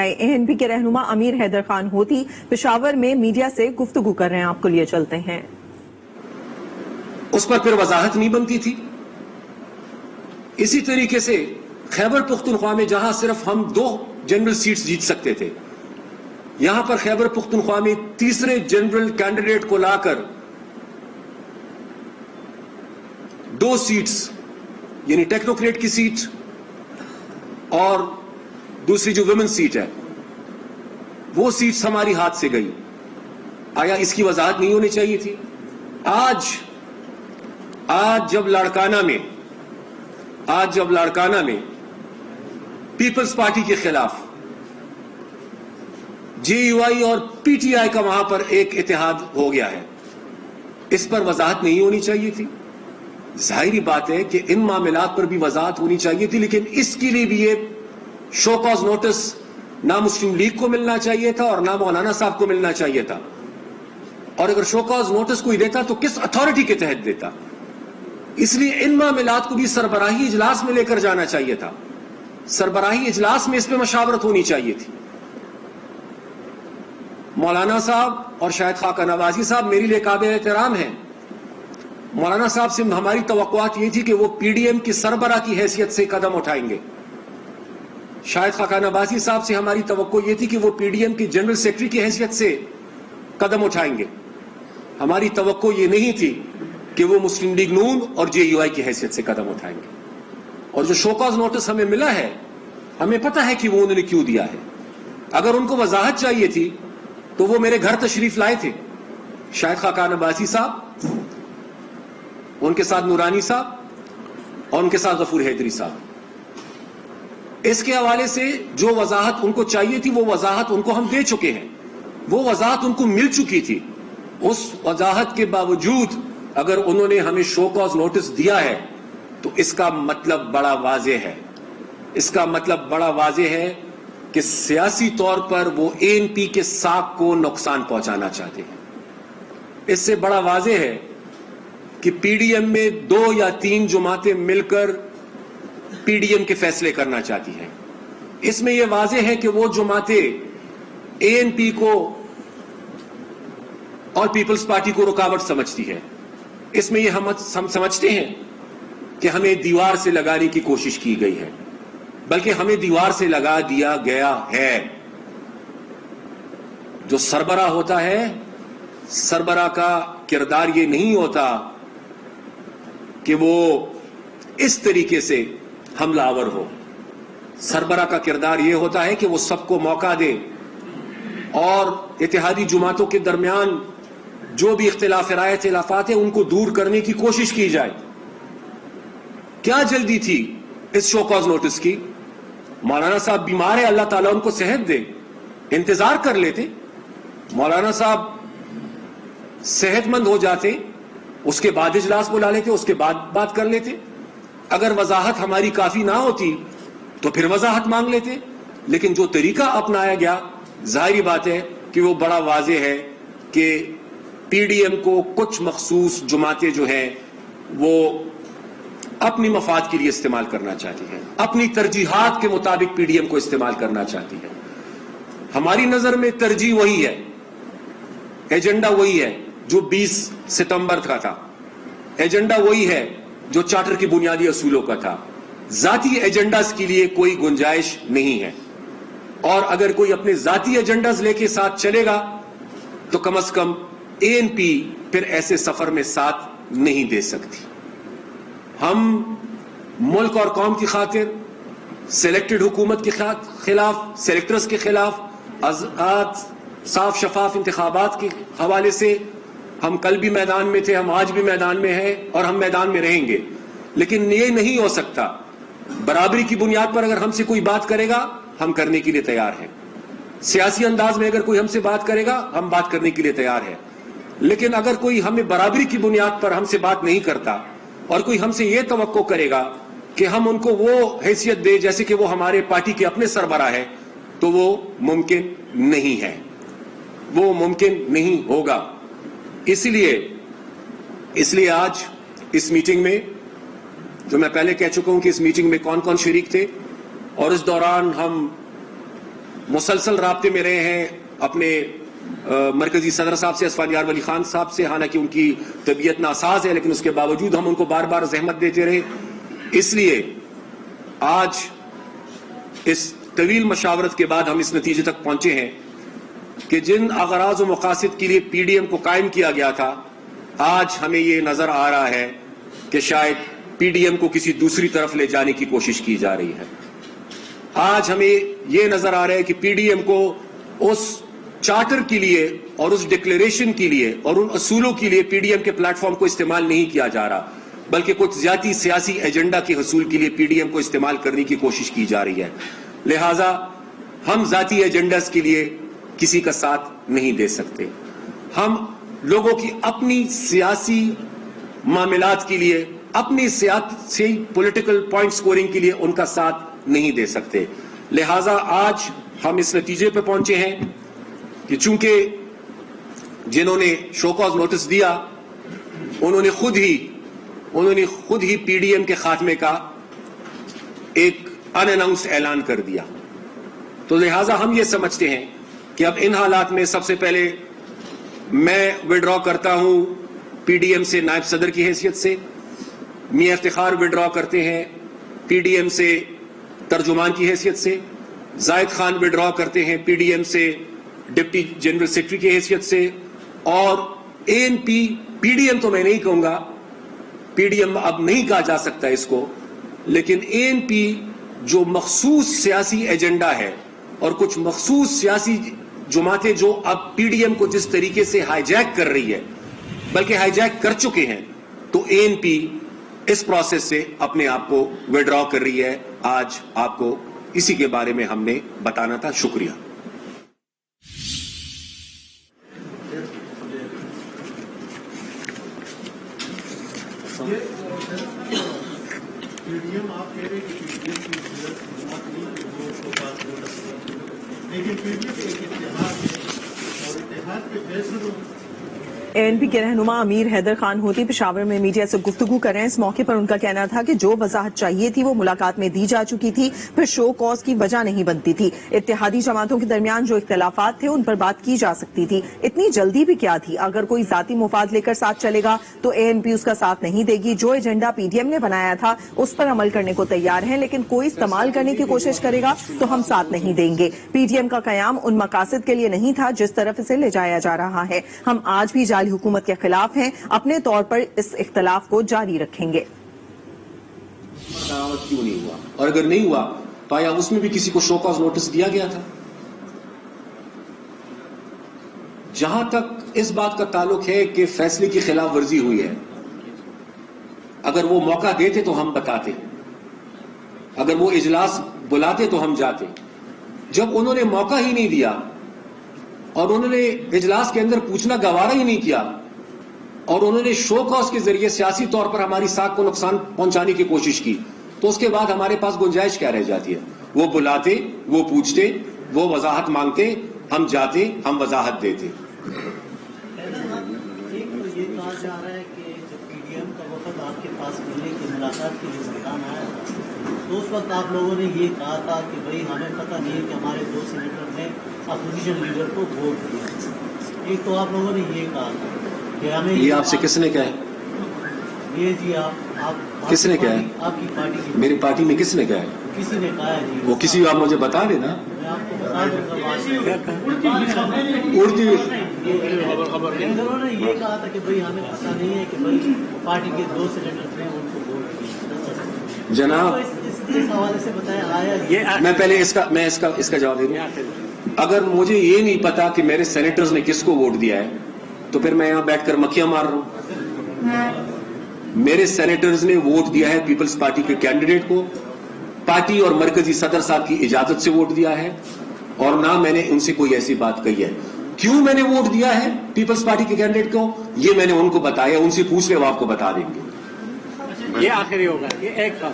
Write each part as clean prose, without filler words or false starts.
ANP کے رہنما امیر حیدر خان ہوتی پشاور میں میڈیا سے گفتگو کر رہے ہیں، آپ کو لیے چلتے ہیں۔ اس پر پھر وضاحت نہیں بنتی تھی۔ اسی طریقے سے خیبر پختونخوا میں جہاں صرف ہم 2 جنرل سیٹس جیت سکتے تھے، یہاں پر خیبر پختونخوا میں تیسرے جنرل کینڈیڈیٹ کو لا کر 2 سیٹس، یعنی ٹیکنوکریٹ کی سیٹ اور دوسری جو ویمن سیٹ ہے، وہ سیٹس ہماری ہاتھ سے گئی۔ آیا اس کی وضاحت نہیں ہونی چاہیے تھی؟ آج جب لاڑکانہ میں پیپلز پارٹی کے خلاف JUI اور PTI کا وہاں پر ایک اتحاد ہو گیا ہے، اس پر وضاحت نہیں ہونی چاہیے تھی؟ ظاہری بات ہے کہ ان معاملات پر بھی وضاحت ہونی چاہیے تھی، لیکن اس کے لیے بھی یہ شو کاز نوٹس نہ مسلم لیگ کو ملنا چاہیے تھا اور نہ مولانا صاحب کو ملنا چاہیے تھا۔ اور اگر شو کاز نوٹس کوئی دیتا تو کس اتھارٹی کے تحت دیتا؟ اس لیے ان معاملات کو بھی سربراہی اجلاس میں لے کر جانا چاہیے تھا، سربراہی اجلاس میں اس پہ مشاورت ہونی چاہیے تھی۔ مولانا صاحب اور شاہد خاقہ نوازی صاحب میرے لیے قابل احترام ہیں۔ مولانا صاحب سے ہماری توقعات یہ تھی کہ وہ PDM کی سربراہ کی حیثیت سے قدم اٹھائیں گے۔ شاہد خاقہ نوازی صاحب سے ہماری توقع یہ تھی کہ وہ PDM کی جنرل سیکرٹری کی حیثیت سے قدم اٹھائیں گے۔ ہماری توقع یہ نہیں تھی کہ وہ مسلم لیگ نون اور JUI کی حیثیت سے قدم اٹھائیں گے۔ اور جو شو کاز نوٹس ہمیں ملا ہے، ہمیں پتہ ہے کہ وہ انہوں نے کیوں دیا ہے۔ اگر ان کو وضاحت چاہیے تھی تو وہ میرے گھر تشریف لائے تھے، شاہد خاقہ نوازی صاحب، ان کے ساتھ نورانی صاحب اور ان کے ساتھ غفور حیدری صاحب۔ اس کے حوالے سے جو وضاحت ان کو چاہیے تھی وہ وضاحت ان کو ہم دے چکے ہیں، وہ وضاحت ان کو مل چکی تھی۔ اس وضاحت کے باوجود اگر انہوں نے ہمیں شو کاز نوٹس دیا ہے تو اس کا مطلب بڑا واضح ہے، اس کا مطلب بڑا واضح ہے کہ سیاسی طور پر وہ ANP کے ساکھ کو نقصان پہنچانا چاہتے ہیں۔ اس سے بڑا واضح ہے کہ PDM میں 2 یا 3 جماعتیں مل کر PDM کے فیصلے کرنا چاہتی ہیں۔ اس میں یہ واضح ہے کہ وہ جماعتیں ANP کو اور پیپلز پارٹی کو رکاوٹ سمجھتی ہے۔ اس میں یہ ہم سمجھتے ہیں کہ ہمیں دیوار سے لگانے کی کوشش کی گئی ہے، بلکہ ہمیں دیوار سے لگا دیا گیا ہے۔ جو سربراہ ہوتا ہے، سربراہ کا کردار یہ نہیں ہوتا کہ وہ اس طریقے سے حملہ آور ہو۔ سربراہ کا کردار یہ ہوتا ہے کہ وہ سب کو موقع دے اور اتحادی جماعتوں کے درمیان جو بھی رائے اختلافات ہیں ان کو دور کرنے کی کوشش کی جائے۔ کیا جلدی تھی اس شو کاز نوٹس کی؟ مولانا صاحب بیمار ہے، اللہ تعالیٰ ان کو صحت دے، انتظار کر لیتے۔ مولانا صاحب صحت مند ہو جاتے، اس کے بعد اجلاس بلا لیتے، اس کے بعد بات کر لیتے۔ اگر وضاحت ہماری کافی نہ ہوتی تو پھر وضاحت مانگ لیتے، لیکن جو طریقہ اپنایا گیا ظاہری بات ہے کہ وہ بڑا واضح ہے کہ PDM کو کچھ مخصوص جماعتیں جو ہیں وہ اپنی مفاد کے لیے استعمال کرنا چاہتی ہیں، اپنی ترجیحات کے مطابق PDM کو استعمال کرنا چاہتی ہے۔ ہماری نظر میں ترجیح وہی ہے، ایجنڈا وہی ہے جو 20 ستمبر کا تھا، ایجنڈا وہی ہے جو چارٹر کی بنیادی اصولوں کا تھا۔ ذاتی ایجنڈاز کے لیے کوئی گنجائش نہیں ہے، اور اگر کوئی اپنے ذاتی ایجنڈاز لے کے ساتھ چلے گا تو کم از کم ANP پھر ایسے سفر میں ساتھ نہیں دے سکتی۔ ہم ملک اور قوم کی خاطر، سلیکٹڈ حکومت کے خلاف، سلیکٹرز کے خلاف، آزاد صاف شفاف انتخابات کے حوالے سے ہم کل بھی میدان میں تھے، ہم آج بھی میدان میں ہیں اور ہم میدان میں رہیں گے۔ لیکن یہ نہیں ہو سکتا، برابری کی بنیاد پر اگر ہم سے کوئی بات کرے گا ہم کرنے کے لیے تیار ہیں، سیاسی انداز میں اگر کوئی ہم سے بات کرے گا ہم بات کرنے کے لیے تیار ہیں، لیکن اگر کوئی ہمیں برابری کی بنیاد پر ہم سے بات نہیں کرتا اور کوئی ہم سے یہ توقع کرے گا کہ ہم ان کو وہ حیثیت دے جیسے کہ وہ ہمارے پارٹی کے اپنے سربراہ ہے، تو وہ ممکن نہیں ہے، وہ ممکن نہیں ہوگا۔ اس لیے آج اس میٹنگ میں، جو میں پہلے کہہ چکا ہوں کہ اس میٹنگ میں کون کون شریک تھے، اور اس دوران ہم مسلسل رابطے میں رہے ہیں اپنے مرکزی صدر صاحب سے، اسفند یار ولی خان صاحب سے، حالانکہ ان کی طبیعت ناساز ہے لیکن اس کے باوجود ہم ان کو بار بار زحمت دیتے رہے. اس لیے آج اس طویل مشاورت کے بعد ہم اس نتیجے تک پہنچے ہیں کہ جن اغراض و مقاصد کے لیے پی ڈی ایم کو قائم کیا گیا تھا، آج ہمیں یہ نظر آ رہا ہے کہ شاید پی ڈی ایم کو کسی دوسری طرف لے جانے کی کوشش کی جا رہی ہے. آج ہمیں یہ نظر آ رہا ہے کہ پی ڈی ایم کو اس چارٹر کے لیے اور اس ڈکلیریشن کے لیے اور ان اصولوں کے لیے پی ڈی ایم کے پلیٹ فارم کو استعمال نہیں کیا جا رہا، بلکہ کچھ ذاتی سیاسی ایجنڈا کے حصول کے لیے پی ڈی ایم کو استعمال کرنے کی کوشش کی جا رہی ہے. لہٰذا ہم ذاتی ایجنڈاز کے لیے کسی کا ساتھ نہیں دے سکتے. ہم لوگوں کی اپنی سیاسی معاملات کے لیے، اپنی سیاسی پولیٹیکل پوائنٹ سکورنگ کے لیے ان کا ساتھ نہیں دے سکتے. لہٰذا آج ہم اس نتیجے پہ پہنچے ہیں کہ چونکہ جنہوں نے شو کاز نوٹس دیا انہوں نے خود ہی پی ڈی ایم کے خاتمے کا ایک ان اناؤنسڈ اعلان کر دیا، تو لہٰذا ہم یہ سمجھتے ہیں کہ اب ان حالات میں سب سے پہلے میں وڈرا کرتا ہوں پی ڈی ایم سے نائب صدر کی حیثیت سے، میاں افتخار وڈرا کرتے ہیں پی ڈی ایم سے ترجمان کی حیثیت سے، زاہد خان وڈرا کرتے ہیں پی ڈی ایم سے ڈپٹی جنرل سیکرٹری کی حیثیت سے، اور A N P, P D M تو میں نہیں کہوں گا، پی ڈی ایم اب نہیں کہا جا سکتا اس کو، لیکن اے این پی جو مخصوص سیاسی ایجنڈا ہے اور کچھ مخصوص سیاسی جماعتیں جو اب پی ڈی ایم کو جس طریقے سے ہائی جیک کر رہی ہے، بلکہ ہائی جیک کر چکے ہیں، تو اے این پی اس پروسیس سے اپنے آپ کو وڈرا کر رہی ہے. آج آپ کو اسی کے بارے میں ہم نے بتانا تھا. شکریہ. اے این پی کے رہنما امیر حیدر خان ہوتی پشاور میں میڈیا سے گفتگو کر رہے ہیں. اس موقع پر ان کا کہنا تھا کہ جو وضاحت چاہیے تھی وہ ملاقات میں دی جا چکی تھی، پھر شو کاز کی وجہ نہیں بنتی تھی. اتحادی جماعتوں کے درمیان جو اختلافات تھے ان پر بات کی جا سکتی تھی. اتنی جلدی بھی کیا تھی؟ اگر کوئی ذاتی مفاد لے کر ساتھ چلے گا تو اے این پی اس کا ساتھ نہیں دے گی. جو ایجنڈا پی ڈی ایم نے بنایا تھا اس پر عمل کرنے کو تیار ہیں، لیکن کوئی استعمال کرنے کی کوشش کرے گا تو ہم ساتھ نہیں دیں گے. پی ڈی ایم کا قیام ان مقاصد کے لیے نہیں تھا جس طرف اسے لے جایا جا رہا ہے. ہم آج بھی جعلی حکومت کے خلاف ہیں، اپنے طور پر اس اختلاف کو جاری رکھیں گے. کیوں نہیں ہوا؟ اور اگر نہیں ہوا تو آیا اس میں بھی کسی کو شو کاز نوٹس دیا گیا تھا؟ جہاں تک اس بات کا تعلق ہے کہ فیصلے کی خلاف ورزی ہوئی ہے، اگر وہ موقع دیتے تو ہم بتاتے، اگر وہ اجلاس بلاتے تو ہم جاتے. جب انہوں نے موقع ہی نہیں دیا اور انہوں نے اجلاس کے اندر پوچھنا گوارا ہی نہیں کیا اور انہوں نے شو کاز کے ذریعے سیاسی طور پر ہماری ساکھ کو نقصان پہنچانے کی کوشش کی، تو اس کے بعد ہمارے پاس گنجائش کیا رہ جاتی ہے؟ وہ بلاتے، وہ پوچھتے، وہ وضاحت مانگتے، ہم جاتے، ہم وضاحت دیتے. یہ کہا جا رہا ہے کہ جب پی ڈی ایم کا وفد آپ کے پاس ملنے کی ملاقات کے لیے ملتان آیا تو اس وقت آپ لوگوں نے یہ کہا تھا کہ بھائی ہمیں پتہ نہیں ہے کہ ہمارے دو سینیٹر نے اپوزیشن لیڈر کو ووٹ دیا. ایک تو آپ لوگوں نے یہ کہا تھا کہ ہمیں یہ آپ سے کس نے کہا ہے؟ یہ جی آپ کس نے کہا ہے؟ آپ کی پارٹی کی میری پارٹی میں کس نے کہا ہے؟ کسی نے کہا ہے جی. وہ کسی آپ مجھے بتا دیں نا. میں آپ کو بتا دوں گا. اردو انہوں نے یہ کہا تھا کہ بھائی ہمیں پتہ نہیں ہے کہ بھائی پارٹی کے دو سینیٹر نے ان کو ووٹ دیا. جناب اس حوالے سے بتایا آیا میں پہلے اس کا جواب دے دوں. اگر مجھے یہ نہیں پتا کہ میرے سینیٹرز نے کس کو ووٹ دیا ہے تو پھر میں یہاں بیٹھ کر مکھیاں مار رہا ہوں. میرے سینیٹرز نے ووٹ دیا ہے پیپلز پارٹی کے کینڈیڈیٹ کو، پارٹی اور مرکزی صدر صاحب کی اجازت سے ووٹ دیا ہے، اور نہ میں نے ان سے کوئی ایسی بات کہی ہے. کیوں میں نے ووٹ دیا ہے پیپلز پارٹی کے کینڈیڈیٹ کو یہ میں نے ان کو بتایا. ان سے پوچھ لے وہ آپ کو بتا دیں گے. یہ آخری ہوگا، یہ ایک سوال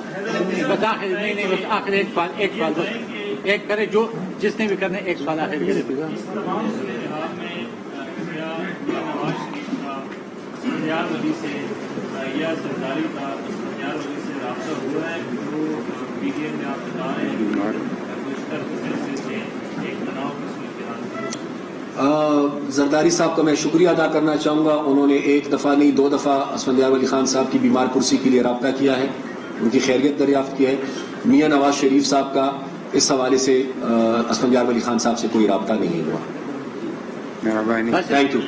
بس آخری نہیں بس آخری ایک سوال بس ایک کرے جو جس نے بھی کرنا ایک سوال آخری کرے. ولی سے یا سرداری کا ولی سے رابطہ ہوا ہے جو پی ڈی ایم میں آپ بتا رہے ہیں اس طرح سے एक तनाव की सूरत। जरदारी साहब का मैं शुक्रिया अदा करना चाहूँगा, उन्होंने एक दफ़ा नहीं 2 दफ़ा असफंदियार वली खान साहब की बीमार कुर्सी के लिए रब्ता किया है, उनकी खैरियत दरियाफ्त की है। मियाँ नवाज शरीफ साहब का इस हवाले से असफंदियार वली खान साहब से कोई रब्ता नहीं हुआ। Thank you.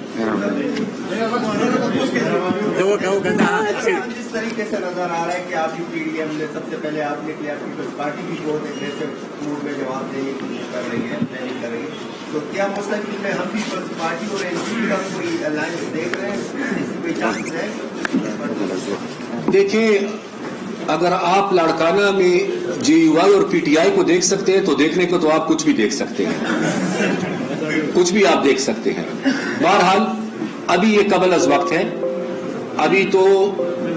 जिस तरीके से नजर आ रहा है कि आप पीडीएम ने सबसे पहले आपने किया पीपल्स पार्टी भी बहुत एग्रेसिव मूड में जवाब देने की कोशिश कर रही है, प्लानिंग कर रही है, तो क्या मुस्तकिल में हम पीपल्स पार्टी और एनसीपी का कोई अलायंस देख रहे हैं, कोई चांस है? देखिए, अगर आप लाड़काना में जेयूआई और पीटीआई को देख सकते हैं तो देखने को तो आप कुछ भी देख सकते हैं, कुछ भी आप देख सकते हैं। बहरहाल अभी ये कबल अज वक्त है, अभी तो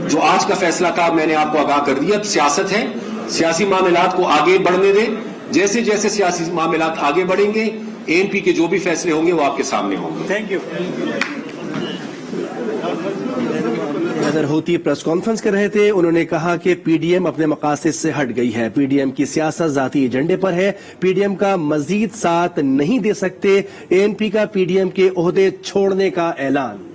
जो आज का फैसला था मैंने आपको आगाह कर दिया। अब सियासत है, सियासी मामलात को आगे बढ़ने दें, जैसे जैसे सियासी मामलात आगे बढ़ेंगे एएनपी के जो भी फैसले होंगे वो आपके सामने होंगे। Thank you. हैदर होती प्रेस कॉन्फ्रेंस कर रहे थे, उन्होंने कहा कि पीडीएम अपने मकासद से हट गई है, पीडीएम की सियासत जाती एजेंडे पर है, पीडीएम का मजीद साथ नहीं दे सकते, एएनपी का पीडीएम के ओहदे छोड़ने का ऐलान।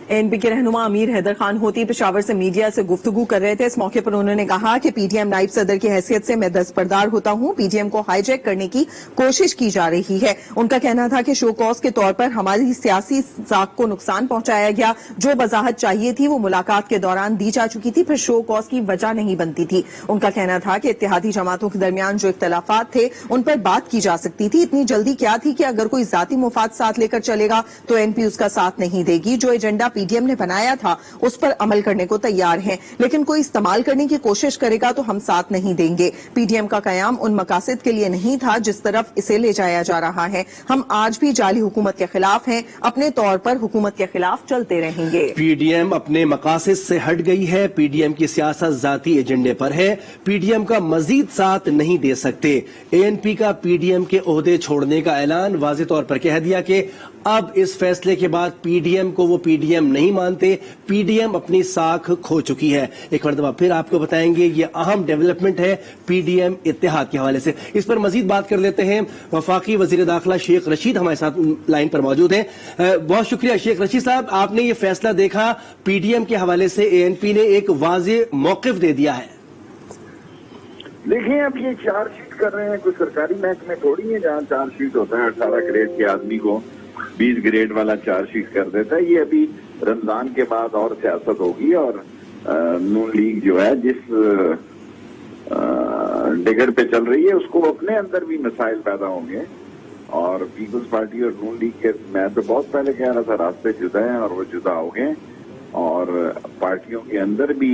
एएनपी के रहनुमा अमीर हैदर खान होती पेशावर से मीडिया से गुफ्तगू कर रहे थे। इस मौके पर उन्होंने कहा कि पीडीएम नायब सदर की हैसियत से मैं दस्तबरदार होता हूं, पीडीएम को हाईजैक करने की कोशिश की जा रही है। उनका कहना था कि शो कॉज के तौर पर हमारी सियासी साख को नुकसान पहुंचाया गया, जो वजाहत चाहिए थी वो मुलाकात के दौरान दी जा चुकी थी, फिर शो कॉज की वजह नहीं बनती थी। उनका कहना था कि इत्तेहादी जमातों के दरमियान जो इख्तलाफात थे उन पर बात की जा सकती थी, इतनी जल्दी क्या थी कि अगर कोई जाती मुफाद साथ लेकर चलेगा तो एएनपी उसका साथ नहीं देगी। जो एजेंडा पीडीएम ने बनाया था उस पर अमल करने को तैयार हैं, लेकिन कोई इस्तेमाल करने की कोशिश करेगा तो हम साथ नहीं देंगे। पीडीएम का कयाम उन मकासद के लिए नहीं था जिस तरफ इसे ले जाया जा रहा है। हम आज भी जाली हुकूमत के खिलाफ हैं, अपने तौर पर हुकूमत के खिलाफ चलते रहेंगे। पीडीएम अपने मकासद से हट गई है, पीडीएम की सियासत जाती एजेंडे पर है, पीडीएम का मजीद साथ नहीं दे सकते। एएनपी का पीडीएम के ओहदे छोड़ने का ऐलान, वाज़ेह तौर पर कह दिया कि अब इस फैसले के बाद पीडीएम को वो पीडीएम नहीं मानते, पीडीएम अपनी साख खो चुकी है। एक मरतबा फिर आपको बताएंगे, ये अहम डेवलपमेंट है पीडीएम इत्तेहाद के हवाले से। इस पर मजीद बात कर लेते हैं। वफाकी वजीर दाखिला शेख रशीद हमारे साथ लाइन पर मौजूद हैं। बहुत शुक्रिया शेख रशीद साहब, आपने ये फैसला देखा, पीडीएम के हवाले से एएनपी ने एक वाज़ेह मौक़िफ़ दे दिया है। देखिए, अब ये चार्जशीट कर रहे हैं, कोई सरकारी महकमे थोड़ी है जहाँ चार्जशीट होता है 18 ग्रेड के आदमी को 20 ग्रेड वाला चार्जशीट कर देता है। ये अभी रमजान के बाद और सियासत होगी और नून लीग जो है जिस डिगर पे चल रही है उसको अपने अंदर भी मसाइल पैदा होंगे और पीपल्स पार्टी और नून लीग के, मैं तो बहुत पहले कह रहा था रास्ते जुदा हैं और वो जुदा हो गए और पार्टियों के अंदर भी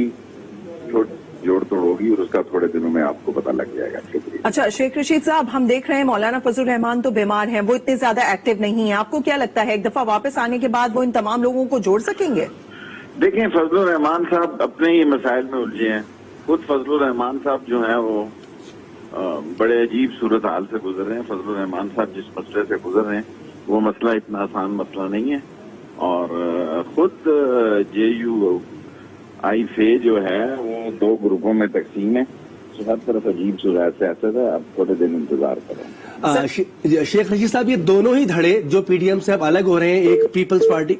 जोड़ तोड़ होगी और उसका थोड़े दिनों में आपको पता लग जाएगा। शुक्रिया। अच्छा शेख रशीद साहब, हम देख रहे हैं मौलाना फजल रहमान तो बीमार हैं, वो इतने ज्यादा एक्टिव नहीं है, आपको क्या लगता है एक दफा वापस आने के बाद वो इन तमाम लोगों को जोड़ सकेंगे? देखें, फजल रहमान साहब अपने ही मसाइल में उलझे हैं। खुद फजल रहमान साहब जो है वो बड़े अजीब सूरत हाल से गुजर रहे हैं। फजल रहमान साहब जिस मसले से गुजर रहे हैं वो मसला इतना आसान मसला नहीं है और खुद JUI जो है वो 2 ग्रुपों में तकसीम है, हर तरफ अजीब सूरत सियासत है। अब थोड़े दिन इंतजार करें। शेख रशीद साहब, ये दोनों ही धड़े जो पीडीएम से अब अलग हो रहे हैं, एक पीपल्स पार्टी,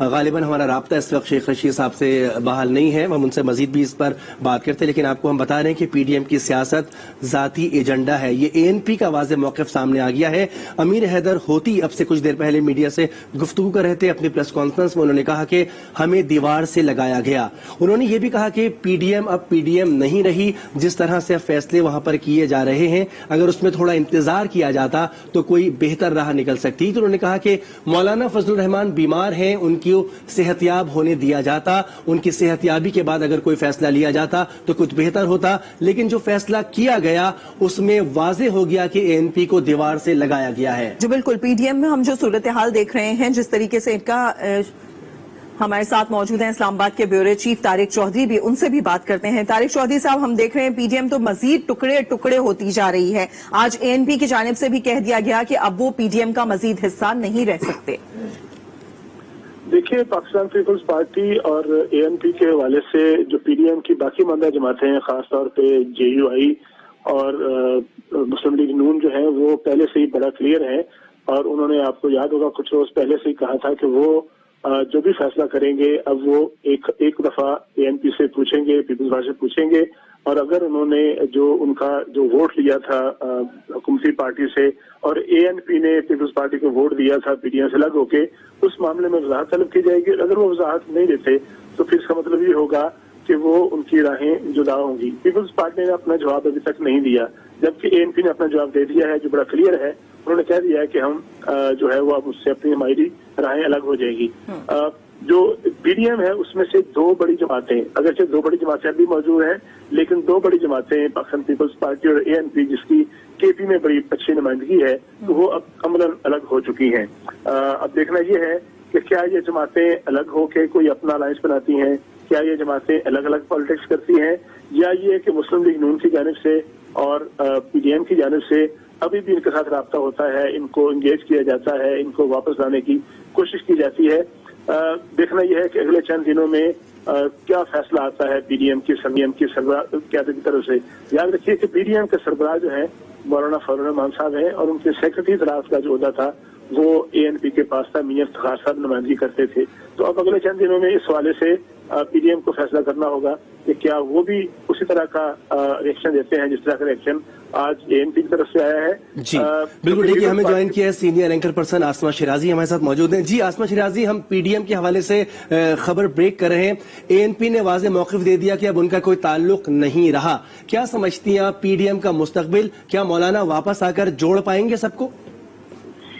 गालिबन हमारा राब्ता इस वक्त शेख रशीद साहब से बहाल नहीं है, हम उनसे मजीद भी इस पर बात करते हैं, लेकिन आपको हम बता रहे हैं कि पीडीएम की सियासत जाती एजेंडा है। ये एएनपी का वाज़ेह मौक़िफ़ सामने आ गया है। अमीर हैदर होती अब से कुछ देर पहले मीडिया से गुफ्तगू कर रहे थे अपनी प्रेस कॉन्फ्रेंस में, उन्होंने कहा कि हमें दीवार से लगाया गया। उन्होंने ये भी कहा कि पीडीएम अब पीडीएम नहीं रही, जिस तरह से अब फैसले वहां पर किए जा रहे हैं अगर उसमें थोड़ा इंतजार किया जाता तो कोई बेहतर राह निकल सकती। तो उन्होंने कहा कि मौलाना फजल रहमान बीमार हैं, उनकी सेहतयाब होने दिया जाता, उनकी सेहतयाबी के बाद अगर कोई फैसला लिया जाता तो कुछ बेहतर होता, लेकिन जो फैसला किया गया उसमें वाज़ेह हो गया कि एएनपी को दीवार से लगाया गया है। जो बिल्कुल पीडीएम में हम जो सूरत हाल देख रहे हैं, जिस तरीके से इनका हमारे साथ मौजूद हैं इस्लामाबाद के ब्यूरो चीफ तारिक चौधरी, भी उनसे भी बात करते हैं। तारिक चौधरी साहब, हम देख रहे हैं पीडीएम तो मजीद टुकड़े टुकड़े होती जा रही है। आज एएनपी की जानिब से भी कह दिया गया कि अब वो पीडीएम का मजीद हिस्सा नहीं रह सकते। देखिए, पाकिस्तान पीपल्स पार्टी और एएनपी के हवाले से जो पीडीएम की बाकी मंदा जमातें हैं, खासतौर पे JUI और मुस्लिम लीग नून जो है वो पहले से ही बड़ा क्लियर है, और उन्होंने, आपको याद होगा, कुछ रोज पहले से ही कहा था कि वो जो भी फैसला करेंगे अब वो एक दफा एएनपी से पूछेंगे, पीपल्स पार्टी से पूछेंगे, और अगर उन्होंने उनका जो वोट लिया था हुकूमती पार्टी से और एएनपी ने पीपल्स पार्टी को वोट दिया था पीडीएम से अलग होके, उस मामले में वजाहत तलब की जाएगी। अगर वो वजाहत नहीं देते तो फिर इसका मतलब ये होगा कि वो उनकी राहें जुदा होंगी। पीपल्स पार्टी ने अपना जवाब अभी तक नहीं दिया, जबकि एएनपी ने अपना जवाब दे दिया है जो बड़ा क्लियर है। उन्होंने कह दिया है कि हम जो है वो अब उससे अपनी हमारी राहें अलग हो जाएगी। जो पीडीएम है उसमें से दो बड़ी जमातें, अगरचे दो बड़ी जमातें अभी मौजूद हैं, लेकिन दो बड़ी जमातें पाकिस्तान पीपल्स पार्टी और एएनपी, जिसकी केपी में बड़ी अच्छी नुमाइंदगी है, तो वो अब अमलन अलग हो चुकी हैं। अब देखना ये है कि क्या ये जमातें अलग होकर कोई अपना अलायंस बनाती हैं, क्या ये जमातें अलग अलग पॉलिटिक्स करती हैं, या ये कि मुस्लिम लीग नून की जानिब से और पीडीएम की जानिब से अभी भी इनके साथ रब्ता होता है, इनको इंगेज किया जाता है, इनको वापस लाने की कोशिश की जाती है। देखना यह है कि अगले चंद दिनों में क्या फैसला आता है पीडीएम की क़यादत की तरफ से। याद रखिए कि पीडीएम के सरबराह जो है मौलाना फजल रहमान साहब हैं, और उनके सेक्रेटरी इजलास का जो ओहदा था वो एएनपी के पास था, मियां इफ्तिखार साहब नुमाइंदगी करते थे। तो अब अगले चंद दिनों में इस हवाले से पीडीएम को फैसला करना होगा कि क्या वो भी उसी तरह का रिएक्शन देते हैं जिस तरह का रिएक्शन आज एएनपी की तरफ से आया है। जी बिल्कुल। देखिए, हमें ज्वाइन किया है सीनियर एंकर पर्सन आसमा शिराजी हमारे साथ मौजूद हैं। जी आसमा शिराजी, हम पीडीएम के हवाले से खबर ब्रेक कर रहे हैं। एएनपी ने वाज़ेह मौक़िफ़ दे दिया कि अब उनका कोई ताल्लुक नहीं रहा। क्या समझती हैं आप पीडीएम का मुस्तकबिल? क्या मौलाना वापस आकर जोड़ पाएंगे सबको?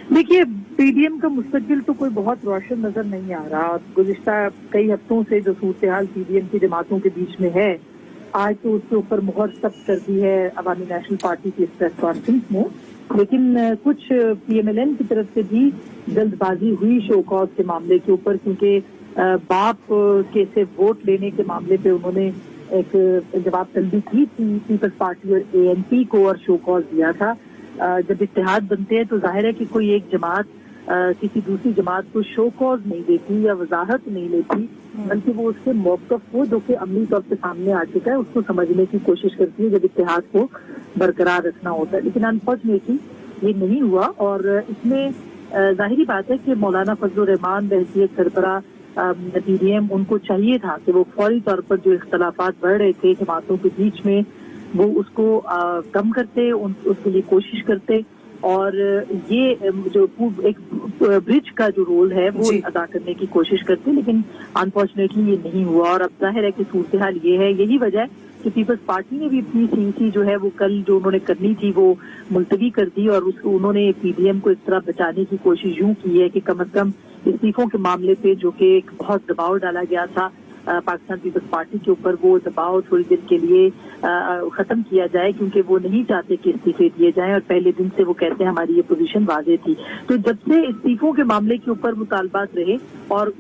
देखिए, पीडीएम का मुस्तकबिल तो कोई बहुत रोशन नजर नहीं आ रहा। गुज़िश्ता कई हफ्तों से जो सूरत हाल पीडीएम की जमातों के बीच में है, आज तो उसके ऊपर मुहर सख्त कर दी है अवामी नेशनल पार्टी की प्रेस कॉन्फ्रेंस में, लेकिन कुछ पीएमएलएन की तरफ से भी जल्दबाजी हुई शो कॉज के मामले के ऊपर, क्योंकि बाप के से वोट लेने के मामले पे उन्होंने एक जवाब तलबी की थी पीपल्स पार्टी और एएनपी को, और शो कॉज दिया था। जब इत्तेहाद बनते हैं तो जाहिर है कि कोई एक जमात किसी दूसरी जमात को शो कॉज नहीं देती या वजाहत नहीं लेती, बल्कि वो उसके मौक़िफ़ को जो कि अमली तौर पे सामने आ चुका है उसको समझने की कोशिश करती है जब इत्तेहाद को बरकरार रखना होता है। लेकिन अनफॉर्चुनेटली ये नहीं हुआ, और इसमें जाहिरी बात है कि मौलाना फजल रहमान बहसीयत सरबराह पीडीएम, उनको चाहिए था कि वो फौरी तौर पर जो इख्तलाफात बढ़ रहे थे जमातों के बीच में वो उसको कम करते, उसके लिए कोशिश करते, और ये जो एक ब्रिज का जो रोल है वो अदा करने की कोशिश करते, लेकिन अनफॉर्चुनेटली ये नहीं हुआ। और अब जाहिर है कि सूरत हाल ये है, यही वजह है कि पीपल्स पार्टी ने भी अपनी सीसी जो है वो कल जो उन्होंने करनी थी वो मुलतवी कर दी, और उसको उन्होंने पीडीएम को इस तरह बचाने की कोशिश यूं की है कि कम अज कम इस्तीफों के मामले पे जो कि एक बहुत दबाव डाला गया था पाकिस्तान पीपल्स पार्टी के ऊपर, वो दबाव थोड़ी देर के लिए खत्म किया जाए, क्योंकि वो नहीं चाहते कि इस्तीफे दिए जाएं, और पहले दिन से वो कहते हैं हमारी ये पोजीशन वाज़ेह थी। तो जब से इस्तीफों के मामले के ऊपर मुतालबात रहे और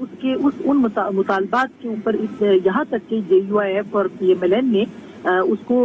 उन मुतालबात के ऊपर यहाँ तक कि JUIF और PMLN ने उसको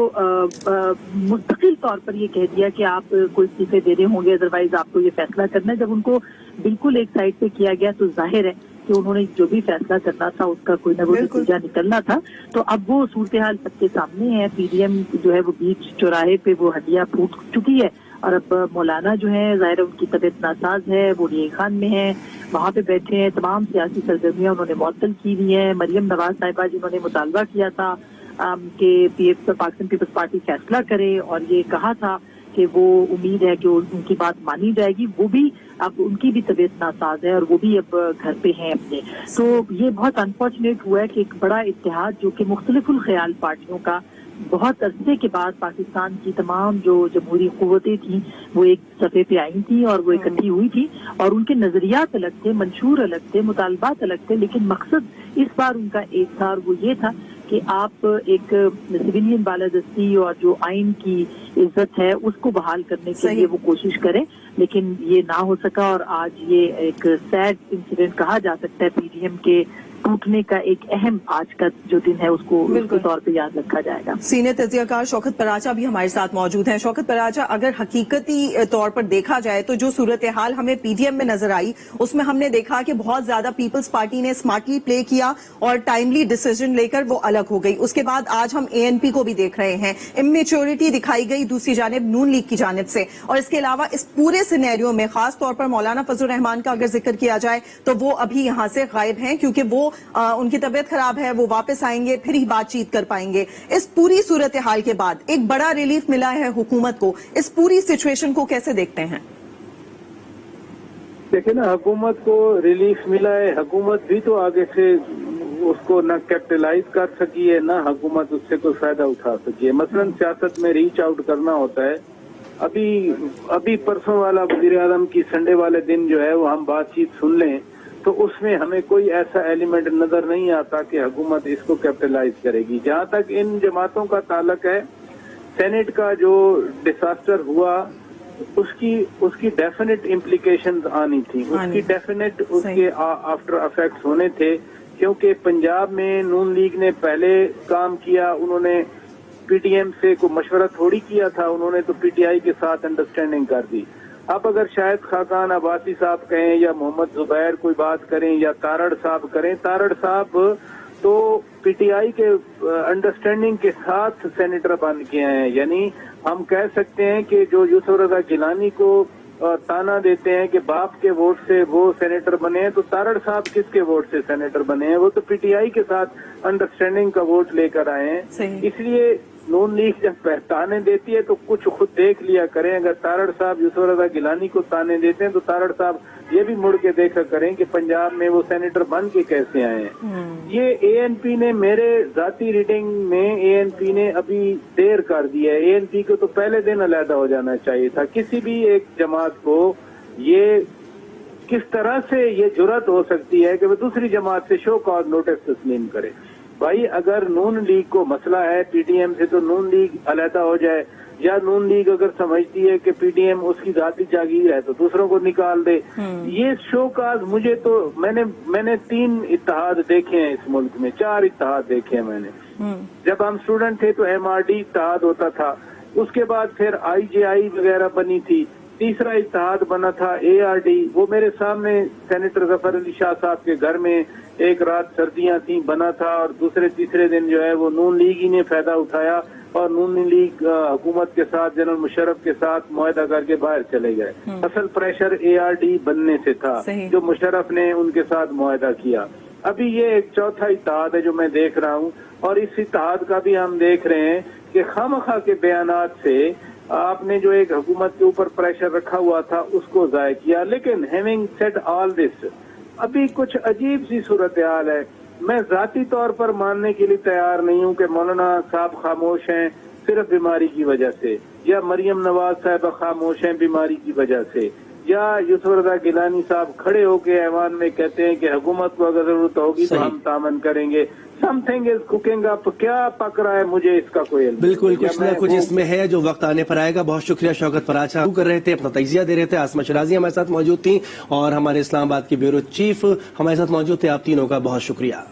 मुस्तकिल तौर पर ये कह दिया कि आप कोई इस्तीफे दे रहे होंगे, अदरवाइज आपको ये फैसला करना है। जब उनको बिल्कुल एक साइड पे किया गया तो जाहिर है कि उन्होंने जो भी फैसला करना था उसका कोई ना कोई नतीजा निकलना था। तो अब वो सूरत हाल सबके सामने है। पीडीएम जो है वो बीच चौराहे पे वो हड्डियां फूट चुकी है, और अब मौलाना जो है जाहिर उनकी तबीयत नासाज है, वो नील खान में है, वहाँ पे बैठे हैं, तमाम सियासी सरगर्मियां उन्होंने मुअत्तल की हुई हैं। मरियम नवाज साहिबा जिन्होंने मुतालबा किया था कि पाकिस्तान पीपल्स पार्टी फैसला करे, और ये कहा था कि वो उम्मीद है कि उनकी बात मानी जाएगी, वो भी अब उनकी भी तबीयत नासाज है और वो भी अब घर पे हैं अपने। तो ये बहुत अनफॉर्चुनेट हुआ है कि एक बड़ा इत्तेहाद जो कि मुख्तलिफुल ख्याल पार्टियों का बहुत अरसे के बाद पाकिस्तान की तमाम जो जमहूरी कुव्वतें थी वो एक सफ़े पे आई थी और वो इकट्ठी हुई थी, और उनके नजरियात अलग थे, मंशूर अलग थे, मुतालबात अलग थे, लेकिन मकसद इस बार उनका एक था, और वो ये था कि आप एक सिविलियन बालादस्ती और जो आइन की इज्जत है उसको बहाल करने के लिए वो कोशिश करें, लेकिन ये ना हो सका। और आज ये एक सैड इंसिडेंट कहा जा सकता है पीडीएम के टूटने का एक अहम आज का जो दिन है उसको बिल्कुल। उसके तौर पे याद रखा जाएगा। सीनियर तज्जियाकार शौकत पराचा भी हमारे साथ मौजूद हैं। शौकत पराचा, अगर हकीकती तौर पर देखा जाए तो जो सूरत हाल हमें पीडीएम में नजर आई उसमें हमने देखा कि बहुत ज्यादा पीपल्स पार्टी ने स्मार्टली प्ले किया और टाइमली डिसीजन लेकर वो अलग हो गई। उसके बाद आज हम एएनपी को भी देख रहे हैं, इमेच्योरिटी दिखाई गई दूसरी जानिब नून लीग की जानिब से। और इसके अलावा इस पूरे सिनेरियो में खास तौर पर मौलाना फजल रहमान का अगर जिक्र किया जाए तो वो अभी यहाँ से गायब हैं, क्योंकि वो उनकी तबीयत खराब है, वो वापस आएंगे फिर ही बातचीत कर पाएंगे। इस पूरी सूरत हाल के बाद एक बड़ा रिलीफ मिला है हुकूमत को, इस पूरी सिचुएशन को कैसे देखते हैं? देखिए ना, हुकूमत को रिलीफ मिला है, हुकूमत भी तो आगे से उसको न कैपिटलाइज कर सकी है, न हुकूमत उससे कोई फायदा उठा सकी है। मसलन सियासत में रीच आउट करना होता है। अभी परसों वाला वज़ीर आज़म की संडे वाले दिन जो है वो हम बातचीत सुन लें तो उसमें हमें कोई ऐसा एलिमेंट नजर नहीं आता कि हुकूमत इसको कैपिटलाइज करेगी। जहां तक इन जमातों का ताल्लुक है, सेनेट का जो डिसास्टर हुआ उसकी डेफिनेट इम्प्लीकेशंस आनी थी, उसकी डेफिनेट उसके आफ्टर इफेक्ट्स होने थे, क्योंकि पंजाब में नून लीग ने पहले काम किया, उन्होंने पीटीएम से कोई मशवरा थोड़ी किया था, उन्होंने तो पीटीआई के साथ अंडरस्टैंडिंग कर दी। अब अगर शायद खाकान अब्बासी साहब कहें या मोहम्मद जुबैर कोई बात करें या तारड़ साहब करें, तारड़ साहब तो पीटीआई के अंडरस्टैंडिंग के साथ सेनेटर बन के हैं। यानी हम कह सकते हैं कि जो यूसुफ रजा गिलानी को ताना देते हैं कि बाप के वोट से वो सेनेटर बने हैं, तो तारड़ साहब किसके वोट से सेनेटर बने हैं? वो तो पीटीआई के साथ अंडरस्टैंडिंग का वोट लेकर आए हैं। इसलिए नून लीग जब ताने देती है तो कुछ खुद देख लिया करें। अगर तारड़ साहब यूसुफ रजा गिलानी को ताने देते हैं तो तारड़ साहब ये भी मुड़ के देखा करें कि पंजाब में वो सेनेटर बन के कैसे आए हैं। ये एएनपी ने, मेरे जाती रीडिंग में एएनपी ने अभी देर कर दिया है। एएनपी को तो पहले दिन अलहदा हो जाना चाहिए था। किसी भी एक जमात को ये किस तरह से ये जुर्रत हो सकती है कि वो दूसरी जमात से शो कॉज नोटिस तस्लीम करे? भाई, अगर नून लीग को मसला है पीडीएम से तो नून लीग अलहदा हो जाए, या नून लीग अगर समझती है कि पीडीएम उसकी जाती जागीर है तो दूसरों को निकाल दे। ये शो काज मुझे तो मैंने 3 इत्तेहाद देखे हैं इस मुल्क में, 4 इत्तेहाद देखे हैं मैंने। जब हम स्टूडेंट थे तो एमआरडी इत्तेहाद होता था, उसके बाद फिर आईजेआई वगैरह बनी थी, तीसरा इत्तेहाद बना था एआरडी, वो मेरे सामने सेनेटर जफर अली शाह साहब के घर में एक रात सर्दियां थी बना था, और दूसरे तीसरे दिन जो है वो नून लीग ही ने फायदा उठाया और नून लीग हुकूमत के साथ जनरल मुशर्रफ के साथ मुआहदा करके बाहर चले गए। असल प्रेशर एआरडी बनने से था जो मुशर्रफ ने उनके साथ मुआहदा किया। अभी ये एक चौथा इत्तेहाद है जो मैं देख रहा हूँ, और इस इत्तेहाद का भी हम देख रहे हैं कि खामखा के बयानात से आपने जो एक हुकूमत के ऊपर प्रेशर रखा हुआ था उसको जाय किया। लेकिन हैविंग सेड ऑल दिस, अभी कुछ अजीब सी सूरत हाल है। मैं जाती तौर पर मानने के लिए तैयार नहीं हूं कि मौलाना साहब खामोश हैं सिर्फ बीमारी की वजह से, या मरियम नवाज साहब खामोश हैं बीमारी की वजह से, या यूसुफ रजा गिलानी साहब खड़े होकर ऐवान में कहते हैं कि हुकूमत को अगर जरूरत होगी तो हम तामन करेंगे। समथिंग इज कुकिंग अप, क्या पक रहा है मुझे इसका कोई इल्म बिल्कुल कुछ ना कुछ इसमें है जो वक्त आने पर आएगा। बहुत शुक्रिया शौकत पराचा कर रहे थे, अपना तजिया दे रहे थे। आसमा शराजी हमारे साथ मौजूद थी और हमारे इस्लामाबाद की ब्यूरो चीफ हमारे साथ मौजूद थे। आप तीनों का बहुत शुक्रिया।